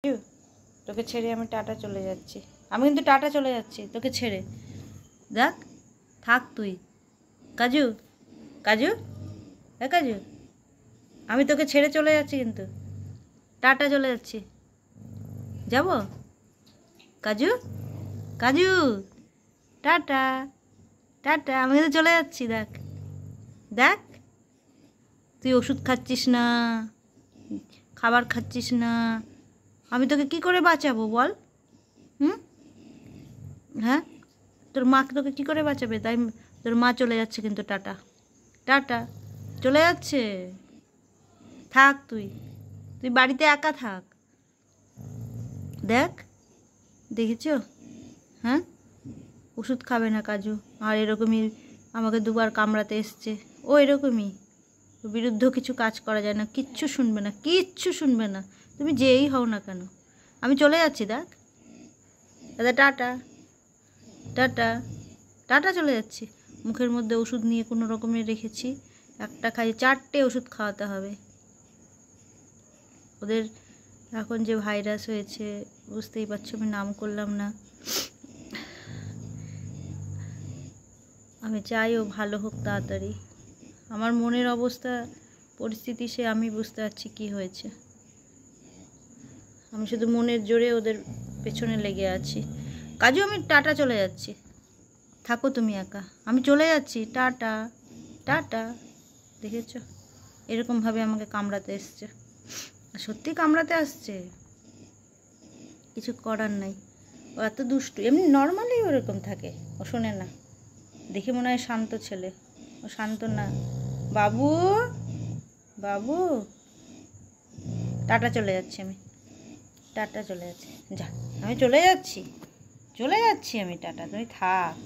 কাজু, তোকে ছেড়ে আমি টাটা চলে যাচ্ছি। আমি কিন্তু টাটা চলে যাচ্ছি তোকে ছেড়ে। দেখ, থাক তুই। কাজু, কাজু, হ্যাঁ কাজু, আমি তোকে ছেড়ে চলে যাচ্ছি কিন্তু। টাটা চলে যাচ্ছি। যাব কাজু, কাজু, টাটা, টাটা। আমি কিন্তু চলে যাচ্ছি। দেখ, দেখ, তুই ওষুধ খাচ্ছিস না, খাবার খাচ্ছিস না, আমি তোকে কি করে বাঁচাবো বল? হ্যাঁ, তোর মা তোকে কী করে বাঁচাবে? তাই তোর মা চলে যাচ্ছে কিন্তু। টাটা, টাটা চলে যাচ্ছে। থাক তুই, তুই বাড়িতে একা থাক। দেখ, দেখেছো? হ্যাঁ, ওষুধ খাবে না কাজু, আর এরকমই আমাকে দুবার কামড়াতে এসছে। ও এরকমই, বিরুদ্ধ কিছু কাজ করা যায় না, কিচ্ছু শুনবে না, কিচ্ছু শুনবে না, তুমি যেই হও না কেন। আমি চলে যাচ্ছি। দেখ দাদা, টাটা, টাটা, টাটা চলে যাচ্ছি। মুখের মধ্যে ওষুধ নিয়ে কোনো রকমে রেখেছি, একটা খাই, 4টে ওষুধ খাওয়াতে হবে ওদের। এখন যে ভাইরাস হয়েছে বুঝতেই পারছো, আমি নাম করলাম না। আমি চাই ও ভালো হোক তাড়াতাড়ি। আমার মনের অবস্থা, পরিস্থিতি সে আমি বুঝতে পারছি কি হয়েছে। আমি শুধু মনের জোরে ওদের পেছনে লেগে আছি। কাজু, আমি টাটা চলে যাচ্ছি, থাকো তুমি একা, আমি চলে যাচ্ছি। Tata, tata. দেখেছ, এরকমভাবে আমাকে কামড়াতে এসছে, সত্যি কামড়াতে আসছে, কিছু করার নাই। ও এত দুষ্টু, এমনি নর্মালি ওরকম থাকে, ও শোনে না। দেখে মনে হয় শান্ত ছেলে, ও শান্ত না। বাবু, বাবু, টাটা চলে যাচ্ছি আমি, টাটা চলে যাচ্ছি। যা, আমি চলে যাচ্ছি, চলে যাচ্ছি আমি। টাটা, তুমি থাক।